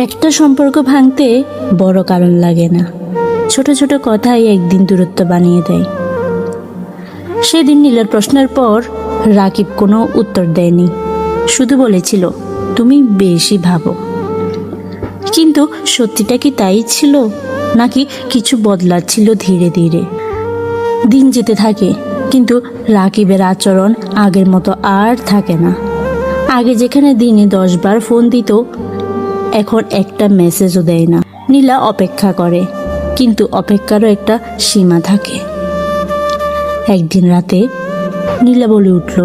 একটা সম্পর্ক ভাঙতে বড় কারণ লাগে না, ছোট ছোট কথাই একদিন দূরত্ব বানিয়ে দেয়। সেদিন নীলার প্রশ্নের পর রাকিব কোনো উত্তর দেয়নি, শুধু বলেছিল তুমি বেশি ভাবো। কিন্তু সত্যিটা কি তাই ছিল, নাকি কিছু বদলাচ্ছিল ধীরে ধীরে? দিন যেতে থাকে, কিন্তু রাকিবের আচরণ আগের মতো আর থাকে না। আগে যেখানে দিনে 10 বার ফোন দিত, এখন একটা মেসেজও দেয় না। নীলা অপেক্ষা করে, কিন্তু অপেক্ষারও একটা সীমা থাকে। একদিন রাতে নীলা বলে উঠল,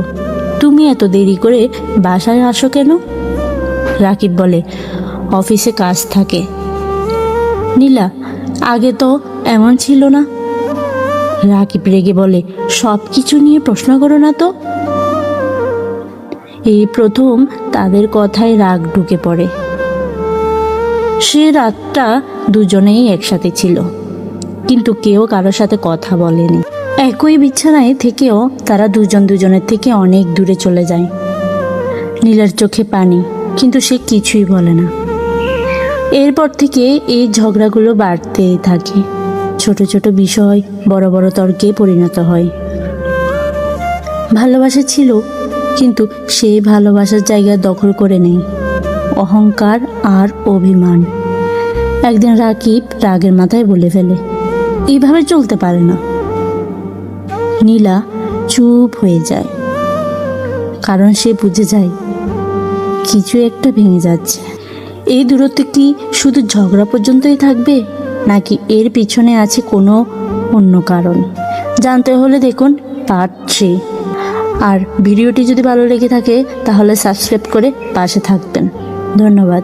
তুমি এত দেরি করে বাসায় আসো কেন? রাকিব বলে, অফিসে কাজ থাকে। নীলা, আগে তো এমন ছিল না। রাকিব রেগে বলে, সব কিছু নিয়ে প্রশ্ন করো না তো। এই প্রথম তাদের কথায় রাগ ঢুকে পড়ে। সে রাতটা দুজনেই একসাথে ছিল, কিন্তু কেউ কারোর সাথে কথা বলেনি। একই বিছানায় থেকেও তারা দুজন দুজনের থেকে অনেক দূরে চলে যায়। নীলার চোখে পানি, কিন্তু সে কিছুই বলে না। এরপর থেকে এই ঝগড়াগুলো বাড়তেই থাকে। ছোট ছোট বিষয় বড় বড় তর্কে পরিণত হয়। ভালোবাসা ছিল, কিন্তু সেই ভালোবাসার জায়গা দখল করে নেয় অহংকার আর অভিমান। একদিন রাকিব রাগের মাথায় বলে ফেলে, এইভাবে চলতে পারে না। নীলা চুপ হয়ে যায়, কারণ সে বুঝে যায় কিছু একটা ভেঙে যাচ্ছে। এই দূরত্ব কি শুধু ঝগড়া পর্যন্তই থাকবে, নাকি এর পিছনে আছে কোনো অন্য কারণ? জানতে হলে দেখুন পার্ট 3। আর ভিডিওটি যদি ভালো লেগে থাকে তাহলে সাবস্ক্রাইব করে পাশে থাকবেন। ধন্যবাদ।